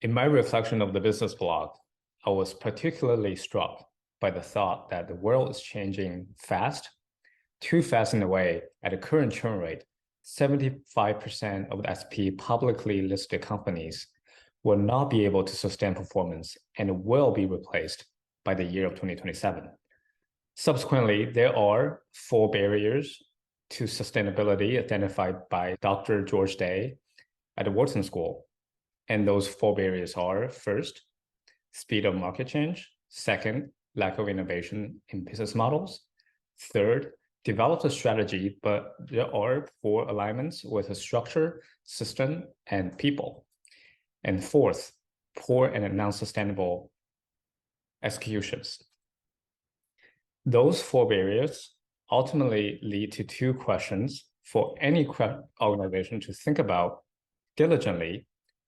In my reflection of the business blog, I was particularly struck by the thought that the world is changing fast, too fast in a way. At the current churn rate, 75% of the SP publicly listed companies will not be able to sustain performance and will be replaced by the year of 2027. Subsequently, there are 4 barriers to sustainability identified by Dr. George Day at the Wharton School. And those 4 barriers are: first, speed of market change; second, lack of innovation in business models; third, develop a strategy, but there are poor alignments with a structure, system, and people; and fourth, poor and non-sustainable executions. Those 4 barriers ultimately lead to 2 questions for any organization to think about diligently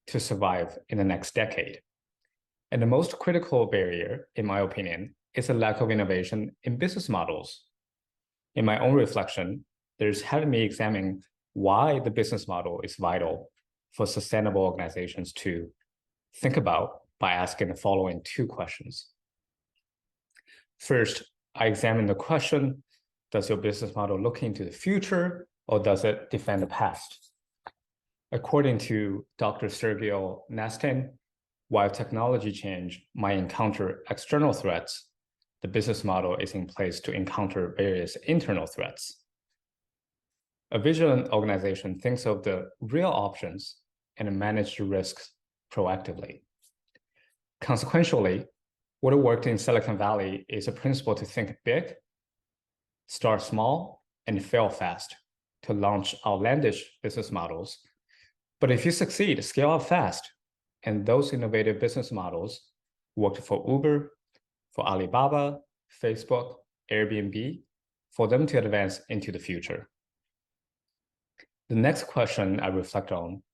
to survive in the next decade. And the most critical barrier, in my opinion, is a lack of innovation in business models. In my own reflection, there's had me examining why the business model is vital for sustainable organizations to think about by asking the following 2 questions. First, I examined the question: does your business model look into the future, or does it defend the past? According to Dr. Sergio Nastin, while technology change might encounter external threats, the business model is in place to encounter various internal threats. A vigilant organization thinks of the real options and manage the risks proactively. Consequentially, what worked in Silicon Valley is a principle to think big, start small, and fail fast to launch outlandish business models. But if you succeed, scale up fast. And those innovative business models worked for Uber, for Alibaba, Facebook, Airbnb, for them to advance into the future. The next question I reflect on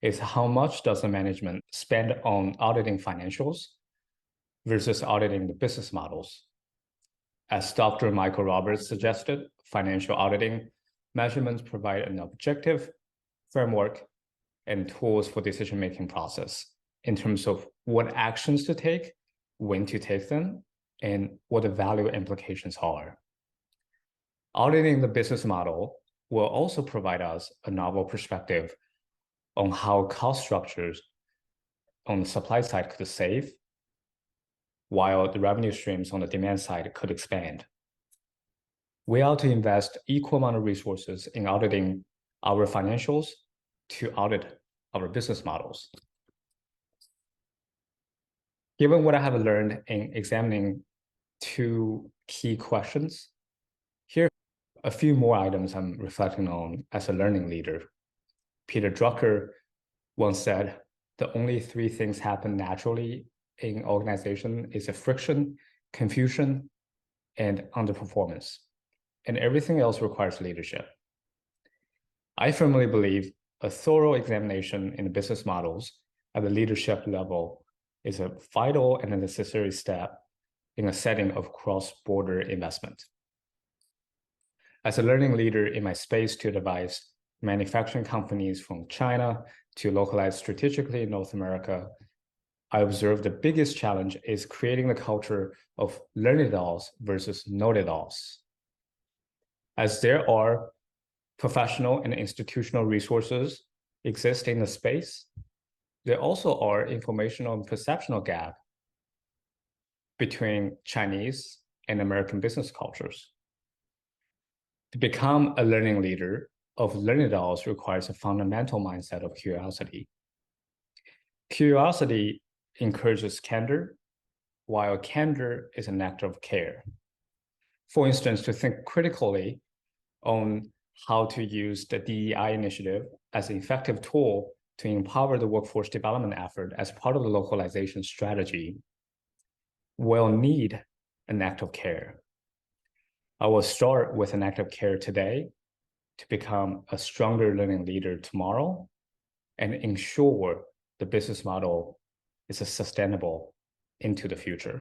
is: how much does the management spend on auditing financials versus auditing the business models? As Dr. Michael Roberts suggested, financial auditing measurements provide an objective framework and tools for decision-making process in terms of what actions to take, when to take them, and what the value implications are. Auditing the business model will also provide us a novel perspective on how cost structures on the supply side could save, while the revenue streams on the demand side could expand. We ought to invest equal amount of resources in auditing our financials to audit our business models. Given what I have learned in examining 2 key questions, here are a few more items I'm reflecting on as a learning leader. Peter Drucker once said, the only 3 things happen naturally in organization is a friction, confusion, and underperformance. And everything else requires leadership. I firmly believe a thorough examination in the business models at the leadership level is a vital and a necessary step in a setting of cross-border investment. As a learning leader in my space to advise manufacturing companies from China to localize strategically in North America, I observe the biggest challenge is creating the culture of learn-it-alls versus know-it-alls. As there are professional and institutional resources exist in the space, there also are informational and perceptual gap between Chinese and American business cultures. To become a learning leader of learn-it-alls requires a fundamental mindset of curiosity. Curiosity encourages candor, while candor is an act of care. For instance, to think critically on how to use the DEI initiative as an effective tool to empower the workforce development effort as part of the localization strategy will need an act of care. I will start with an act of care today to become a stronger learning leader tomorrow and ensure the business model is sustainable into the future.